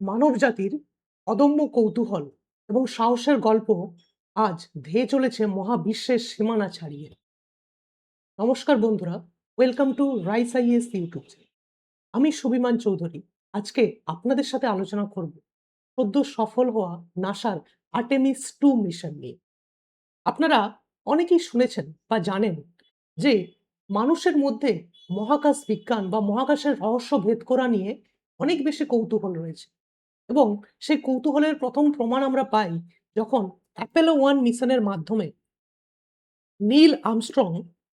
মানব জাতির অদম্য কৌতূহল এবং সাহসের গল্প আজ ধেয়ে চলেছে মহাবিশ্বের সীমানা ছাড়িয়ে। নমস্কার বন্ধুরা, welcome to rice is YouTube channel. আমি সুবিমান চৌধুরী। আজকে আপনাদের সাথে আলোচনা করব সদ্য সফল হওয়া নাসার আর্টেমিস 2 মিশন নিয়ে। আপনারা অনেকেই শুনেছেন বা জানেন যে মানুষের মধ্যে মহাকাশ বিজ্ঞান বা মহাকাশের রহস্য ভেদ করা নিয়ে অনেক বেশি কৌতূহল রয়েছে এবং সেই কৌতূহলের প্রথম প্রমাণ আমরা পাই যখন অ্যাপোলো 1 মিশনের মাধ্যমে নীল আর্মস্ট্রং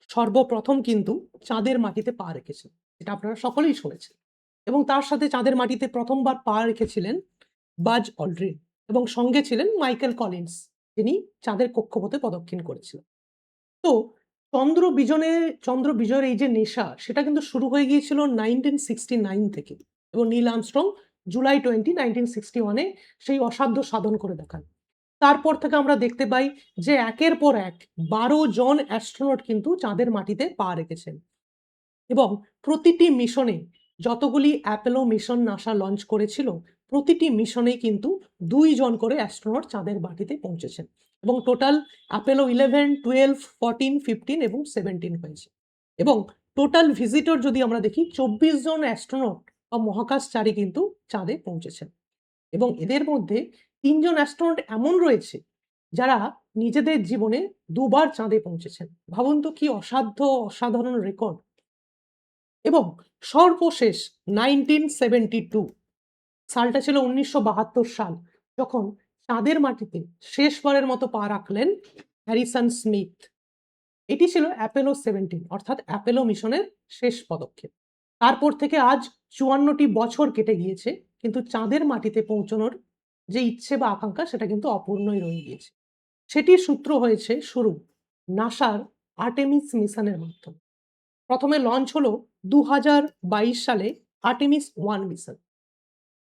সর্বপ্রথম কিন্তু চাঁদের মাটিতে পা রেখেছেন। এটা আপনারা সকলেই শুনেছেন। এবং তার সাথে চাঁদের মাটিতে প্রথমবার পা রেখেছিলেন বাজ অল্ড্রিন এবং সঙ্গে ছিলেন মাইকেল কলিন্স, যিনি চাঁদের কক্ষপথে প্রদক্ষিণ করেছিলেন। তো চন্দ্র বিজয়ের এই যে নেশা, সেটা কিন্তু শুরু হয়ে গিয়েছিল 1969 থেকে এবং নীল আর্মস্ট্রং জুলাই 20, 1961 এ সেই অসাধ্য সাধন করে দেখান। তারপর থেকে আমরা দেখতে পাই যে একের পর এক 12 জন অ্যাস্ট্রোনট কিন্তু চাঁদের মাটিতে পা রেখেছেন এবং প্রতিটি মিশনে যতগুলি অ্যাপোলো মিশন নাসা লঞ্চ করেছিল, প্রতিটি মিশনেই কিন্তু 2 জন করে অ্যাস্ট্রোনট চাঁদের মাটিতে পৌঁছেছেন এবং টোটাল অ্যাপোলো 11, 12, 14, 15 এবং 17 হয়েছে। এবং টোটাল ভিজিটর যদি আমরা দেখি 24 জন অ্যাস্ট্রোনট বা মহাকাশচারী কিন্তু চাঁদে পৌঁছেছেন এবং এদের মধ্যে 3 জন অ্যাস্ট্রোনট এমন রয়েছে যারা নিজেদের জীবনে 2 বার চাঁদে পৌঁছেছেন। ভাবুন তো কি অসাধ্য, অসাধারণ রেকর্ড। এবং সর্বশেষ 1972 সালটা ছিল 1972 সাল, যখন চাঁদের মাটিতে শেষবারের মতো পা রাখলেন হ্যারিসন স্মিথ। এটি ছিল অ্যাপোলো 17 অর্থাৎ অ্যাপোলো মিশনের শেষ পদক্ষেপ। তারপর থেকে আজ 54টি বছর কেটে গিয়েছে, কিন্তু চাঁদের মাটিতে পৌঁছানোর যে ইচ্ছে বা আকাঙ্ক্ষা, সেটা কিন্তু অপূর্ণই রয়ে গিয়েছে। সেটির সূত্র হয়েছে শুরু নাসার আর্টেমিস মিশনের মাধ্যমে। প্রথমে লঞ্চ হলো 2022 সালে আর্টেমিস 1 মিশন।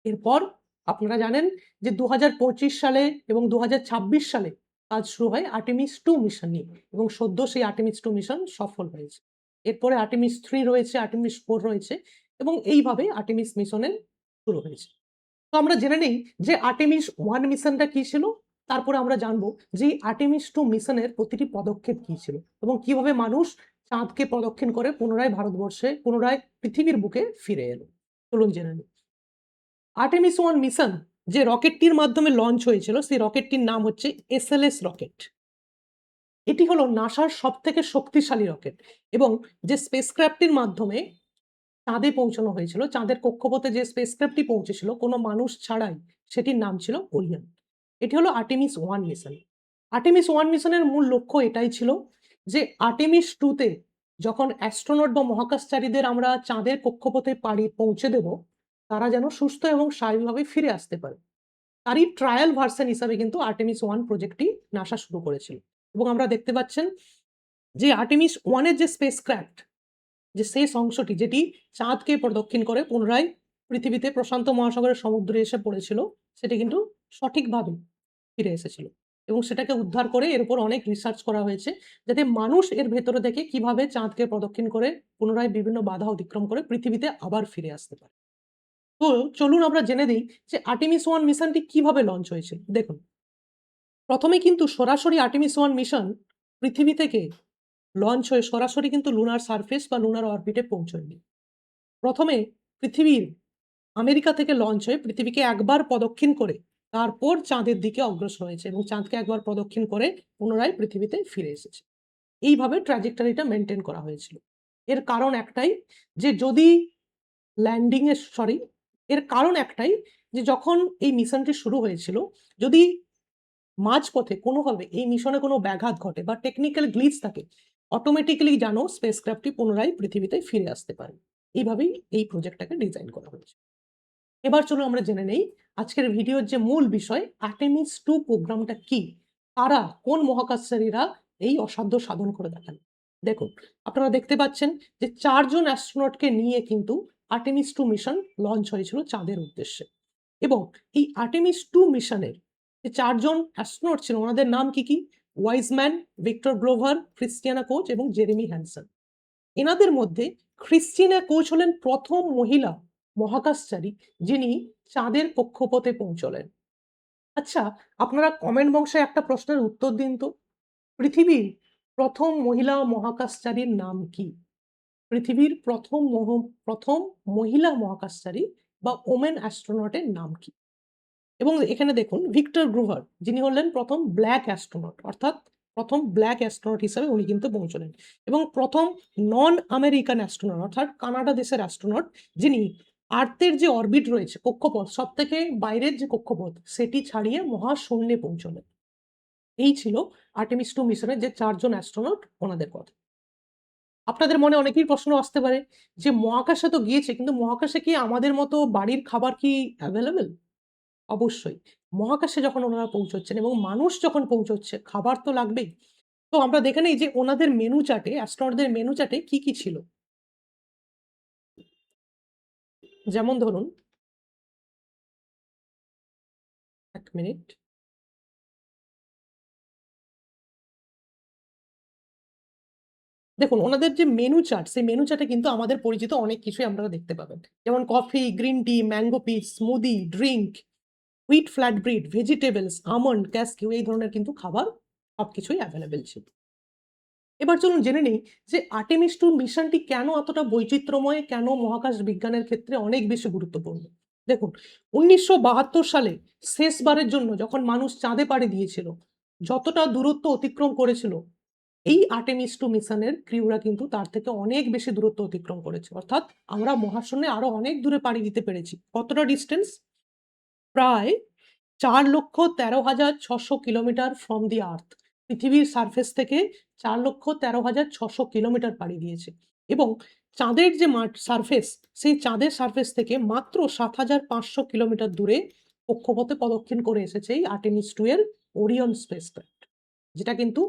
এরপর আপনারা জানেন যে 2025 সালে এবং 2026 সালে কাজ শুরু হয় আর্টেমিস 2 মিশন নিয়ে এবং সদ্য সেই আর্টেমিস 2 মিশন সফল হয়েছে। এরপরে আর্টেমিস 3 রয়েছে, আর্টেমিস 4 রয়েছে এবং এইভাবে আর্টেমিস মিশনের শুরু হয়েছে। তো আমরা জেনে নেই যে আর্টেমিস 1 মিশনটা কি ছিল। তারপরে আমরা জানবো যে আর্টেমিস 2 মিশনের প্রতিটি পদক্ষেপ কি ছিল এবং কিভাবে মানুষ চাঁদকে প্রদক্ষিণ করে পুনরায় পৃথিবীর বুকে ফিরে এলো। চলুন জেনে নিই। আর্টেমিস 1 মিশন যে রকেটটির মাধ্যমে লঞ্চ হয়েছিল, সেই রকেটটির নাম হচ্ছে SLS রকেট। এটি হলো নাসার সবথেকে শক্তিশালী রকেট এবং যে স্পেসক্রাফটটির মাধ্যমে চাঁদে পৌঁছানো হয়েছিল, চাঁদের কক্ষপথে যে স্পেসক্রাফটটি পৌঁছেছিল কোনো মানুষ ছাড়াই, সেটির নাম ছিল ওরিয়ন। এটি হলো আর্টেমিস 1 মিশন। আর্টেমিস 1 মিশনের মূল লক্ষ্য এটাই ছিল যে আর্টেমিস 2 তে যখন অ্যাস্ট্রোনট বা মহাকাশচারীদের আমরা চাঁদের কক্ষপথে পৌঁছে দেব, তারা যেন সুস্থ এবং স্বাভাবিকভাবে ফিরে আসতে পারে। তারই ট্রায়াল ভার্সন হিসাবে কিন্তু আর্টেমিস 1 প্রজেক্টটি নাসা শুরু করেছিল এবং আমরা দেখতে পাচ্ছেন যে আর্টেমিস 1 এর যে স্পেসক্রাফট, যে শেষ অংশটি যেটি চাঁদকে প্রদক্ষিণ করে পুনরায় পৃথিবীতে প্রশান্ত মহাসাগরের সমুদ্রে এসে পড়েছিল, সেটি কিন্তু সঠিকভাবে ফিরে এসেছিল এবং সেটাকে উদ্ধার করে এর উপর অনেক রিসার্চ করা হয়েছে, যাতে মানুষ এর ভেতরে থেকে কিভাবে চাঁদকে প্রদক্ষিণ করে পুনরায় বিভিন্ন বাধা অতিক্রম করে পৃথিবীতে আবার ফিরে আসতে পারে। তো চলুন আমরা জেনে নেই যে আর্টেমিস 1 মিশনটি কিভাবে লঞ্চ হয়েছিল। দেখুন, প্রথমে কিন্তু সরাসরি আর্টেমিস 1 মিশন পৃথিবী থেকে লঞ্চ হয়ে সরাসরি কিন্তু লুনার সারফেস বা লুনার অরবিটে পৌঁছয়নি। প্রথমে পৃথিবীর আমেরিকা থেকে লঞ্চ হয়ে পৃথিবীকে একবার প্রদক্ষিণ করে তারপর চাঁদের দিকে অগ্রসর হয়েছে এবং চাঁদকে একবার প্রদক্ষিণ করে পুনরায় পৃথিবীতে ফিরে এসেছে। এইভাবে ট্র্যাজেক্টরিটা মেইনটেইন করা হয়েছিল। এর কারণ একটাই, যে যদি ল্যান্ডিং এর সরি এর কারণ একটাই যে যখন এই মিশনটি শুরু হয়েছিল, যদি মাঝপথে কোনোভাবে এই মিশনে কোনো ব্যাঘাত ঘটে বা টেকনিক্যাল গ্লিচ থাকে, অটোমেটিক্যালি যেন স্পেসক্রাফটটি পুনরায় পৃথিবীতে ফিরে আসতে পারে। এইভাবেই এই প্রজেক্টটাকে ডিজাইন করা হয়েছে। এবার চলুন আমরা জেনে নেই আজকের ভিডিওর যে মূল বিষয়, আর্টেমিস 2 প্রোগ্রামটা কি? কারা, কোন মহাকাশচারীরা এই অসাধ্য সাধন করে দেখান? দেখুন, আপনারা দেখতে পাচ্ছেন যে 4 জন অ্যাস্ট্রোনটকে নিয়ে কিন্তু আর্টেমিস 2 মিশন লঞ্চ হয়েছিল চাঁদের উদ্দেশ্যে এবং এই আর্টেমিস 2 মিশনের যে 4 জন অ্যাস্ট্রোনট ছিল, ওনাদের নাম কি? Wiseman, Victor Glover, Christiana coach এবং জেরেমি হ্যানসন। এনাদের মধ্যে ক্রিস্টিনা কোচ হলেন প্রথম মহিলা মহাকাশচারী যিনি চাঁদের কক্ষপথে পৌঁছলেন? আচ্ছা, আপনারা কমেন্ট বক্সে একটা প্রশ্নের উত্তর দিন তো। পৃথিবীর প্রথম মহিলা মহাকাশচারীর নাম কি? পৃথিবীর প্রথম মহিলা মহাকাশচারী বা ওমেন অ্যাস্ট্রোনটের নাম কি? এবং এখানে দেখুন ভিক্টর গ্রুভার যিনি হলেন প্রথম ব্ল্যাক অ্যাস্ট্রোনট, অর্থাৎ প্রথম ব্ল্যাক অ্যাস্ট্রোনট হিসাবে উনি কিন্তু পৌঁছলেন। এবং প্রথম নন আমেরিকান অ্যাস্ট্রোনট অর্থাৎ কানাডা দেশের অ্যাস্ট্রোনট যিনি আর্থের যে অরবিট রয়েছে কক্ষপথ সবথেকে বাইরের যে কক্ষপথ সেটি ছাড়িয়ে মহাশূন্যে পৌঁছলেন। এই ছিল আর্টেমিস 2 মিশনের যে ৪ জন অ্যাস্ট্রোনট ওনাদের কথা। আপনাদের মনে অনেকেরই প্রশ্ন আসতে পারে যে মহাকাশে তো গিয়েছে কিন্তু মহাকাশে কি আমাদের মতো বাড়ির খাবার কি এভেইলেবল? অবশ্যই। মহাকাশে যখন ওনারা পৌঁছচ্ছেন এবং মানুষ যখন পৌঁছচ্ছে, খাবার তো লাগবেই। তো আমরা দেখে নেই যে ওনাদের মেনু চার্টে, অ্যাস্ট্রনটদের মেনু চার্টে কি ছিল? যেমন ধরুন, ১ মিনিট। দেখুন ওনাদের যে মেনু চার্ট, সেই মেনু চার্টে কিন্তু আমাদের পরিচিত অনেক কিছুই আপনারা দেখতে পাবেন। যেমন coffee, green tea, mango piece, smoothie, drink, wheat flat bread, vegetables, almond, cashew এই ধরনের কিন্তু খাবার সবকিছুই এভেইলেবল ছিল। এবার চলুন জেনে নেই যে আর্টেমিস 2 মিশনটি কেন এতটা বৈচিত্র্যময়, কেন মহাকাশ বিজ্ঞানের ক্ষেত্রে অনেক বেশি গুরুত্বপূর্ণ। দেখুন ১৯৭২ সালে শেষবারের জন্য যখন মানুষ চাঁদে পাড়ি দিয়েছিল, যতটা দূরত্ব অতিক্রম করেছিল, এই আর্টেমিস 2 মিশনের ক্রিউরা কিন্তু তার থেকে অনেক বেশি দূরত্ব অতিক্রম করেছে। অর্থাৎ আমরা মহাশূন্যে আরো অনেক দূরে পাড়ি দিতে পেরেছি। কতটা ডিসট্যান্স? প্রায় ৪,১৩,৬০০ কিলোমিটার ফ্রম দি আর্থ। পৃথিবীর সারফেস থেকে ৪,১৩,৬০০ কিলোমিটার পাড়ি দিয়েছে। এবং চাঁদের যে সারফেস, সেই চাঁদের সারফেস থেকে মাত্র ৭,৫০০ কিলোমিটার দূরে কক্ষপথে প্রদক্ষিণ করে এসেছে এই আর্টেমিস 2 এর ওরিয়ন স্পেসক্রাফট। যেটা কিন্তু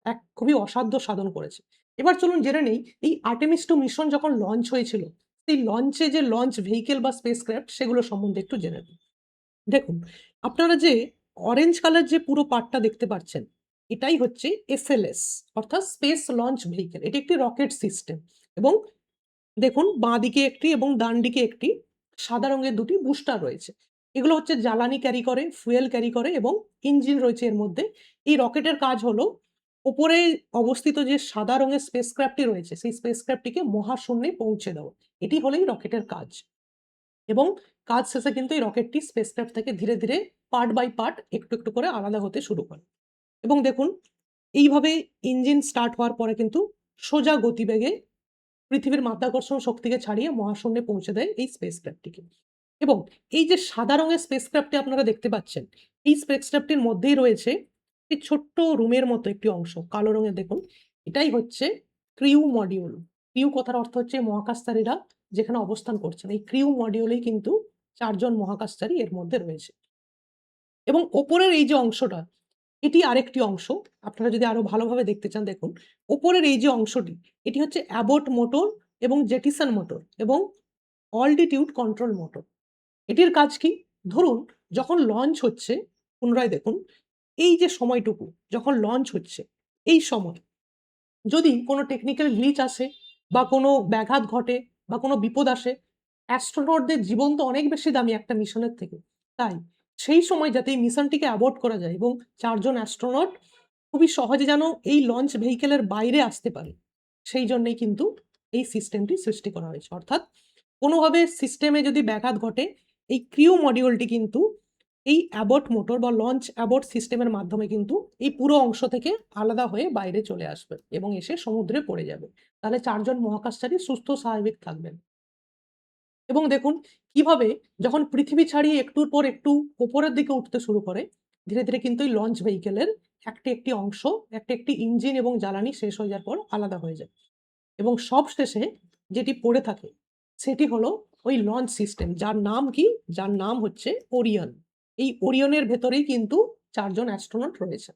এক খুবই অসাধ্য সাধন করেছে। এবার চলুন জেনে নেই এই আর্টেমিস 2 মিশন যখন লঞ্চ হয়েছিল, সেই লঞ্চে যে লঞ্চ ভেহিকল বা স্পেসক্রাফট সেগুলো সম্বন্ধে একটু জেনে নিই। দেখুন, আপনারা যে অরেঞ্জ কালার যে পুরো পার্টটা দেখতে পাচ্ছেন, এটাই হচ্ছে এসএলএস অর্থাৎ স্পেস লঞ্চ ভেহিকল। এটি একটি রকেট সিস্টেম এবং দেখুন বাঁদিকে একটি এবং ডানদিকে একটি সাদা রঙের ২ টি বুস্টার রয়েছে। এগুলো হচ্ছে জ্বালানি ক্যারি করে, ফুয়েল ক্যারি করে এবং ইঞ্জিন রয়েছে এর মধ্যে। এই রকেটের কাজ হলো উপরে অবস্থিত যে সাদা রঙের স্পেসক্রাফটটি রয়েছে, সেই স্পেসক্রাফটটিকে মহাশূন্যে পৌঁছে দেওয়া। এটি হলোই রকেটের কাজ। এবং কাজ শেষে কিন্তু এই রকেটটি স্পেসক্রাফট থেকে ধীরে, ধীরে পার্ট বাই পার্ট একটু, একটু করে আলাদা হতে শুরু করে। এবং দেখুন এইভাবে ইঞ্জিন স্টার্ট হওয়ার পরে কিন্তু সোজা গতিবেগে পৃথিবীর মাধ্যাকর্ষণ শক্তিকে ছাড়িয়ে মহাশূন্যে পৌঁছে দেয় এই স্পেসক্রাফটটিকে। এবং এই যে সাদা রঙের স্পেসক্রাফটটি আপনারা দেখতে পাচ্ছেন, এই স্পেসক্রাফটটির মধ্যেই রয়েছে একটি ছোট্ট রুমের মতো একটি অংশ, কালো রঙের দেখুন। এটাই হচ্ছে ক্রিউ মডিউল। ক্রিউ কথার অর্থ হচ্ছে মহাকাশচারীরা যেখানে অবস্থান করছেন। এই ক্রিউ মডিউলেই কিন্তু ৪ জন মহাকাশচারী এর মধ্যে রয়েছে। এবং ওপরের এই যে অংশটা, এটি আরেকটি অংশ। আপনারা যদি আরো ভালোভাবে দেখতে চান দেখুন, ওপরের এই যে অংশটি, এটি হচ্ছে অ্যাবট মোটর এবং জেটিসন মোটর এবং অল্টিটিউড কন্ট্রোল মোটর। এটির কাজ কি? ধরুন যখন লঞ্চ হচ্ছে, পুনরায় দেখুন, এই যে সময়টুকু যখন লঞ্চ হচ্ছে, এই সময় যদি কোনো টেকনিক্যাল গ্লিচ আসে বা কোনো ব্যাঘাত ঘটে বা কোনো বিপদ আসে, অ্যাস্ট্রোনটদের জীবন তো অনেক বেশি দামি একটা মিশনের থেকে। তাই সেই সময় যাতে এই মিশনটিকে অ্যাবর্ট করা যায় এবং ৪ জন অ্যাস্ট্রোনট খুবই সহজে যেন এই লঞ্চ ভেহিকলের বাইরে আসতে পারে, সেই জন্যেই কিন্তু এই সিস্টেমটি সৃষ্টি করা হয়েছে। অর্থাৎ কোনোভাবে সিস্টেমে যদি ব্যাঘাত ঘটে, এই ক্রিউ মডিউলটি কিন্তু এই অ্যাবর্ট মোটর বা লঞ্চ অ্যাবর্ট সিস্টেমের মাধ্যমে কিন্তু এই পুরো অংশ থেকে আলাদা হয়ে বাইরে চলে আসবে এবং এসে সমুদ্রে পড়ে যাবে। তাহলে ৪ জন মহাকাশচারী সুস্থ স্বাভাবিক থাকবেন। এবং দেখুন কিভাবে যখন পৃথিবী ছাড়িয়ে একটুর পর একটু উপরের দিকে উঠতে শুরু করে, ধীরে, ধীরে কিন্তু এই লঞ্চ ভেহিকলের একটি, একটি অংশ, একটি, একটি ইঞ্জিন এবং জ্বালানি শেষ হয়ে যাওয়ার পর আলাদা হয়ে যায়। এবং সবশেষে যেটি পড়ে থাকে সেটি হলো ওই লঞ্চ সিস্টেম যার নাম কি? যার নাম হচ্ছে ওরিয়ন। এই ওরিয়নের ভেতরেই কিন্তু ৪ জন অ্যাস্ট্রোনট রয়েছে।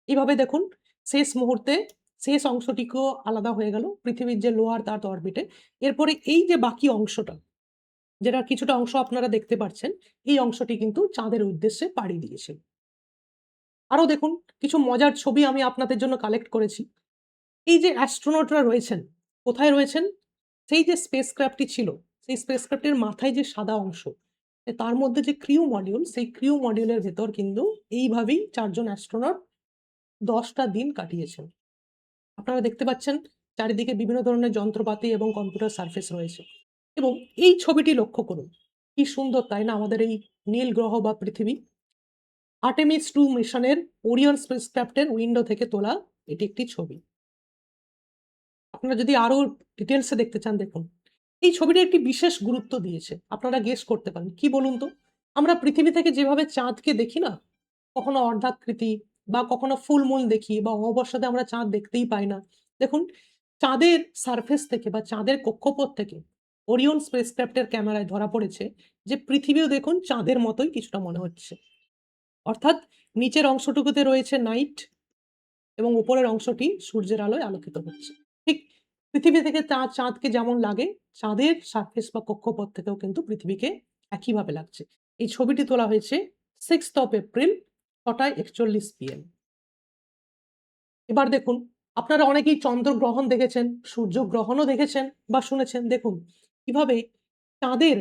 এভাবে দেখুন শেষ মুহূর্তে শেষ অংশটিকেও আলাদা হয়ে গেল পৃথিবীর যে লোয়ার আর্থ অরবিটে। এরপরে এই যে বাকি অংশটা, যেটার কিছুটা অংশ আপনারা দেখতে পাচ্ছেন, এই অংশটি কিন্তু চাঁদের উদ্দেশ্যে পাড়ি দিয়েছিল। আরো দেখুন কিছু মজার ছবি আমি আপনাদের জন্য কালেক্ট করেছি। এই যে অ্যাস্ট্রোনটরা রয়েছেন, কোথায় রয়েছেন? সেই যে স্পেসক্রাফটটি ছিল, সেই স্পেসক্রাফটের মাথায় যে সাদা অংশ, তার মধ্যে যে ক্রিউ মডিউল, সেই ক্রিউ মডিউলের ভেতর কিন্তু এইভাবেই ৪ জন অ্যাস্ট্রোনট ১০ টা দিন কাটিয়েছেন। আপনারা দেখতে পাচ্ছেন চারিদিকে বিভিন্ন ধরনের যন্ত্রপাতি এবং কম্পিউটার সারফেস রয়েছে। এবং এই ছবিটি লক্ষ্য করুন। কি সুন্দর তাই না আমাদের এই নীল গ্রহ বা পৃথিবী? আর্টেমিস 2 মিশনের ওরিয়ন স্পেসক্রাফটের উইন্ডো থেকে তোলা এটি একটি ছবি। আপনারা যদি আরো ডিটেইলস এ দেখতে চান দেখুন। এই ছবিটা একটি বিশেষ গুরুত্ব দিয়েছে। আপনারা গেস করতে পারেন। কি বলুন তো? আমরা পৃথিবী থেকে যেভাবে চাঁদকে দেখি না? কখনো অর্ধাকৃতি বা কখনো ফুল মুন দেখি বা অমাবস্যাতে আমরা চাঁদ দেখতেই পাই না। দেখুন চাঁদের সারফেস থেকে বা চাঁদের কক্ষপথ থেকে ওরিয়ন স্পেসক্রাফটের ক্যামেরায় ধরা পড়েছে যে পৃথিবীও দেখুন চাঁদের মতোই কিছুটা মনে হচ্ছে। অর্থাৎ নিচের অংশটুকুতে রয়েছে নাইট এবং উপরের অংশটি সূর্যের আলোয় আলোকিত হচ্ছে। ঠিক পৃথিবী থেকে চাঁদকে যেমন লাগে, চাঁদের সারফেস বা কক্ষপথ থেকেও কিন্তু পৃথিবীকে একইভাবে লাগছে। এই ছবিটি তোলা হয়েছে 6th অফ এপ্রিল ৬টা ৪১ PM। এবার দেখুন, আপনারা অনেকেই চন্দ্রগ্রহণ দেখেছেন, সূর্যগ্রহণও দেখেছেন বা শুনেছেন। দেখুন কিভাবে চাঁদের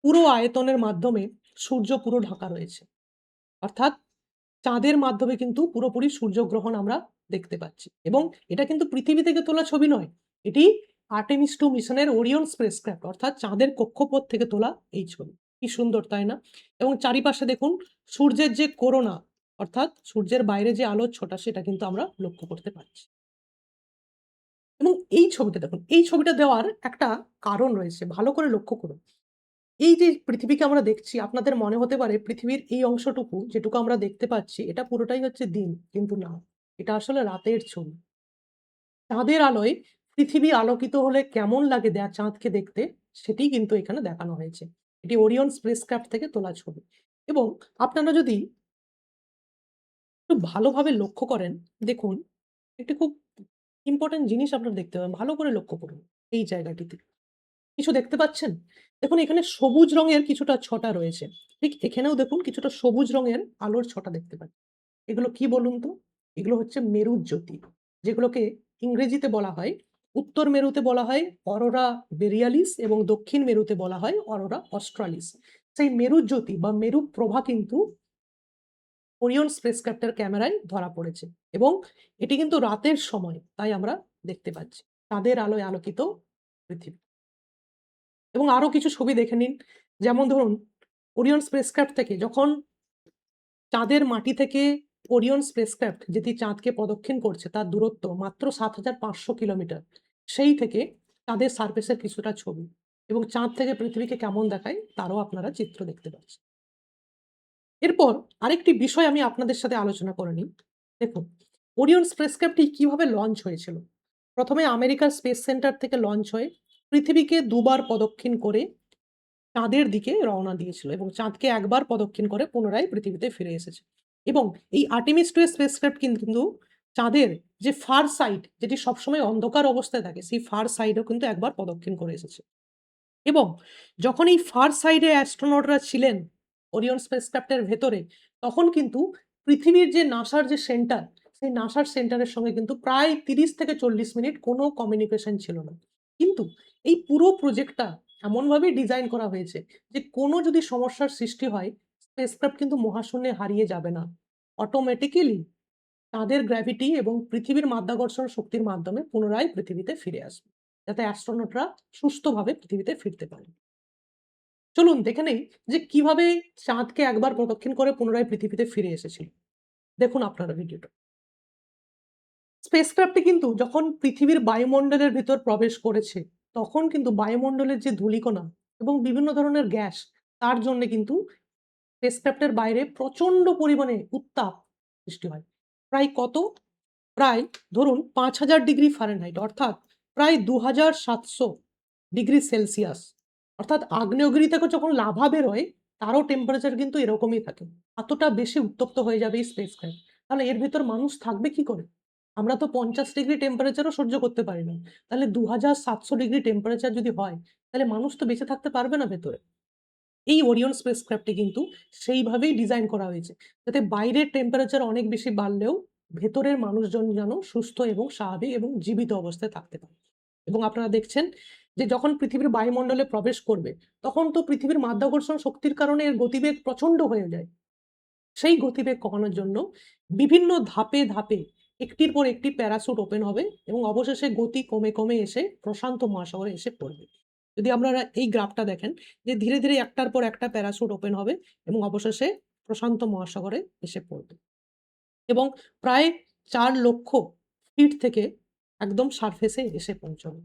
পুরো আয়তনের মাধ্যমে সূর্য পুরো ঢাকা রয়েছে। অর্থাৎ চাঁদের মাধ্যমে কিন্তু পুরোপুরি সূর্যগ্রহণ আমরা দেখতে পাচ্ছি এবং এটা কিন্তু পৃথিবী থেকে তোলা ছবি নয়। এটি আর্টেমিস 2 মিশনের ওরিয়ন স্পেসক্রাফট অর্থাৎ চাঁদের কক্ষপথ থেকে তোলা এই ছবি। কি সুন্দর তাই না? এবং চারিপাশে দেখুন সূর্যের যে করোনা অর্থাৎ সূর্যের বাইরে যে আলোর ছটা সেটা কিন্তু আমরা লক্ষ্য করতে পারছি। এবং এই ছবিটা দেখুন, এই ছবিটা দেওয়ার একটা কারণ রয়েছে। ভালো করে লক্ষ্য করুন। এই যে পৃথিবীকে আমরা দেখছি আপনাদের মনে হতে পারে পৃথিবীর এই অংশটুকু যেটুকু আমরা দেখতে পাচ্ছি এটা পুরোটাই হচ্ছে দিন। কিন্তু না, এটা আসলে রাতের ছবি। চাঁদের আলোয় পৃথিবী আলোকিত হলে কেমন লাগে চাঁদকে দেখতে সেটিই কিন্তু এখানে দেখানো হয়েছে। এটি ওরিয়ন স্পেসক্রাফট থেকে তোলা ছবি। এবং আপনারা যদি একটু ভালোভাবে লক্ষ্য করেন, দেখুন একটি খুব ইম্পোর্টেন্ট জিনিস আপনারা দেখতে পাবেন। ভালো করে লক্ষ্য করুন এই জায়গাটিতে। কিছু দেখতে পাচ্ছেন? দেখুন এখানে সবুজ রঙের কিছুটা ছটা রয়েছে। ঠিক এখানেও দেখুন কিছুটা সবুজ রঙের আলোর ছটা দেখতে পাচ্ছি। এগুলো কি বলুন তো? এগুলো হচ্ছে মেরুর জ্যোতি। যেগুলোকে ইংরেজিতে বলা হয়, উত্তর মেরুতে বলা হয় অরোরা বোরিয়ালিস এবং দক্ষিণ মেরুতে বলা হয় অরোরা অস্ট্রালিস। সেই মেরুর জ্যোতি বা মেরু প্রভা কিন্তু ওরিয়ন স্পেসক্রাফটের ক্যামেরায় ধরা পড়েছে এবং এটি কিন্তু রাতের সময় তাই আমরা দেখতে পাচ্ছি। চাঁদের আলোয় আলোকিত পৃথিবী। এবং আরো কিছু ছবি দেখে নিন। যেমন ধরুন ওরিয়ন স্পেসক্রাফট থেকে যখন চাঁদের মাটি থেকে ওরিয়ন স্পেসক্রাফট যেটি চাঁদকে প্রদক্ষিণ করছে তার দূরত্ব মাত্র ৭৫০০ কিলোমিটার। সেই থেকে চাঁদের সারফেসের কিছুটা ছবি এবং চাঁদ থেকে পৃথিবীকে কেমন দেখায় তারও আপনারা চিত্র দেখতে পাচ্ছেন। এরপর আরেকটি বিষয় আমি আপনাদের সাথে আলোচনা করে নিই। দেখুন ওরিয়ন স্পেসক্রাফটটি কিভাবে লঞ্চ হয়েছিল। প্রথমে আমেরিকার স্পেস সেন্টার থেকে লঞ্চ হয়ে পৃথিবীকে দুবার প্রদক্ষিণ করে চাঁদের দিকে রওনা দিয়েছিল এবং চাঁদকে একবার প্রদক্ষিণ করে পুনরায় পৃথিবীতে ফিরে এসেছে। এবং এই আর্টেমিস 2 স্পেসক্রাফট কিন্তু চাঁদের যে ফার সাইড যেটি সবসময় অন্ধকার অবস্থায় থাকে সেই ফার সাইডেও কিন্তু একবার প্রদক্ষিণ করে এসেছে। এবং যখন এই ফার সাইডে অ্যাস্ট্রোনটরা ছিলেন ওরিয়ন স্পেসক্রাফটের ভেতরে, তখন কিন্তু পৃথিবীর যে নাসার যে সেন্টার, সেই নাসার সেন্টারের সঙ্গে কিন্তু প্রায় ৩০ থেকে ৪০ মিনিট কোনো কমিউনিকেশন ছিল না। কিন্তু এই পুরো প্রজেক্টটা এমনভাবে ডিজাইন করা হয়েছে যে কোনো যদি সমস্যার সৃষ্টি হয়, স্পেসক্রাফট কিন্তু মহাশূন্যে হারিয়ে যাবে না। অটোমেটিক্যালি চাঁদের গ্র্যাভিটি এবং পৃথিবীর মাধ্যাকর্ষণ শক্তির মাধ্যমে পুনরায় পৃথিবীতে ফিরে আসবে। যাতে অ্যাস্ট্রোনটরা সুস্থভাবে পৃথিবীতে ফিরতে পারে। চলুন দেখে নেই যে কিভাবে চাঁদকে একবার প্রদক্ষিণ করে পুনরায় পৃথিবীতে ফিরে এসেছিল। দেখুন আপনারা ভিডিওটা। স্পেসক্রাফটটি কিন্তু যখন পৃথিবীর বায়ুমণ্ডলের ভিতর প্রবেশ করেছে, তখন কিন্তু বায়ুমণ্ডলের যে ধূলিকণা এবং বিভিন্ন ধরনের গ্যাস তার জন্যে কিন্তু স্পেসক্রাফটের বাইরে প্রচন্ড পরিমাণে উত্তাপ সৃষ্টি হয়। প্রায় কত? প্রায় ধরুন ৫,০০০ ডিগ্রি ফারেনহাইট অর্থাৎ প্রায় ২,৭০০ ডিগ্রি সেলসিয়াস। অর্থাৎ আগ্নেয়গিরি থেকে যখন লাভা বেরোয় তারও টেম্পারেচার কিন্তু এরকমই থাকে। এতটা বেশি উত্তপ্ত হয়ে যাবে এই স্পেসক্রাফট। তাহলে এর ভেতর মানুষ থাকবে কি করে? আমরা তো ৫০ ডিগ্রি টেম্পারেচারও সহ্য করতে পারি না। তাহলে ২,৭০০ ডিগ্রি টেম্পারেচার যদি হয়, তাহলে মানুষ তো বেঁচে থাকতে পারবে না ভেতরে। এই ওরিয়ন স্পেসক্রাফটটি কিন্তু সেইভাবেই ডিজাইন করা হয়েছে। যাতে বাইরের টেম্পারেচার অনেক বেশি বাড়লেও ভেতরের মানুষজন যেন সুস্থ এবং স্বাভাবিক এবং জীবিত অবস্থায় থাকতে পারে। এবং আপনারা দেখছেন যে যখন পৃথিবীর বায়ুমণ্ডলে প্রবেশ করবে, তখন তো পৃথিবীর মাধ্যাকর্ষণ শক্তির কারণে এর গতিবেগ প্রচণ্ড হয়ে যায়। সেই গতিবেগ কমানোর জন্য বিভিন্ন ধাপে, ধাপে একটির পর একটি প্যারাসুট ওপেন হবে এবং অবশেষে গতি কমে, কমে এসে প্রশান্ত মহাসাগরে এসে পড়বে। যদি আপনারা এই গ্রাফটা দেখেন যে ধীরে, ধীরে একটার পর একটা প্যারাসুট ওপেন হবে এবং অবশেষে প্রশান্ত মহাসাগরে এসে পড়বে এবং প্রায় ৪,০০,০০০ ফিট থেকে একদম সারফেসে এসে পৌঁছবে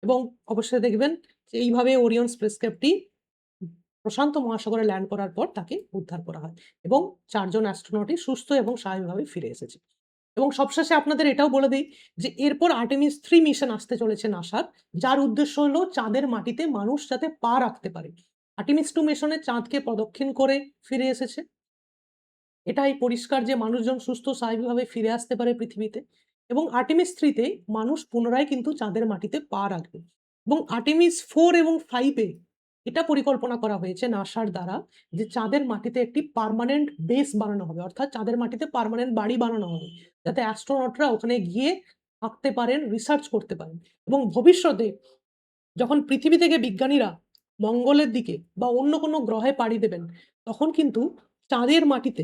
এবং অবশ্যই দেখবেন যে এইভাবে ওরিয়ন স্পেসক্রাফটটি প্রশান্ত মহাসাগরে ল্যান্ড করার পর তাকে উদ্ধার করা হয় এবং ৪ জন অ্যাস্ট্রোনটই সুস্থ এবং স্বাভাবিকভাবে ফিরে এসেছে। এবং সবশেষে আপনাদের এটাও বলে দেই যে এরপর আর্টেমিস 3 মিশন আসতে চলেছে নাসার, যার উদ্দেশ্য হলো চাঁদের মাটিতে মানুষ যাতে পা রাখতে পারে। আর্টেমিস 2 মিশনে চাঁদকে প্রদক্ষিণ করে ফিরে এসেছে। এটাই পরিষ্কার যে মানুষজন সুস্থ স্বাভাবিকভাবে ফিরে আসতে পারে পৃথিবীতে এবং আর্টেমিস 3 তে মানুষ পুনরায় কিন্তু চাঁদের মাটিতে পা রাখবে এবং আর্টেমিস 4 এবং 5 এ এটা পরিকল্পনা করা হয়েছে নাসার দ্বারা যে চাঁদের মাটিতে একটি পার্মানেন্ট বেস বানানো হবে। অর্থাৎ চাঁদের মাটিতে পার্মানেন্ট বাড়ি বানানো হবে। যাতে অ্যাস্ট্রোনটরা ওখানে গিয়ে থাকতে পারেন, রিসার্চ করতে পারেন এবং ভবিষ্যতে যখন পৃথিবী থেকে বিজ্ঞানীরা মঙ্গলের দিকে বা অন্য কোনো গ্রহে পাড়ি দেবেন, তখন কিন্তু চাঁদের মাটিতে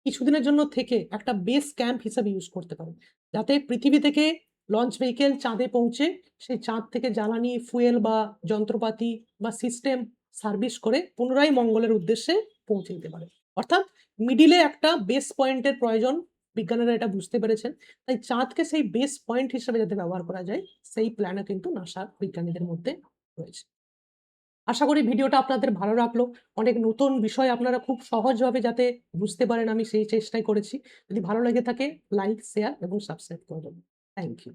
কিছুদিনের জন্য থেকে একটা বেস ক্যাম্প হিসেবে ইউজ করতে পারেন। যাতে পৃথিবী থেকে লঞ্চ ভেহিকেল চাঁদে পৌঁছে সেই চাঁদ থেকে জ্বালানি, ফুয়েল বা যন্ত্রপাতি বা সিস্টেম সার্ভিস করে পুনরায় মঙ্গলের উদ্দেশ্যে পৌঁছে দিতে পারে। অর্থাৎ মিডিলে একটা বেস পয়েন্টের প্রয়োজন, বিজ্ঞানীরা এটা বুঝতে পেরেছেন। তাই চাঁদকে সেই বেস পয়েন্ট হিসেবে যাতে ব্যবহার করা যায়, সেই প্ল্যানও কিন্তু নাসার বিজ্ঞানীদের মধ্যে রয়েছে। আশা করি ভিডিওটা আপনাদের ভালো লাগলো। অনেক নতুন বিষয় আপনারা খুব সহজভাবে যাতে বুঝতে পারেন আমি সেই চেষ্টাই করেছি। যদি ভালো লেগে থাকে লাইক, শেয়ার এবং সাবস্ক্রাইব করে দেবেন। Thank you.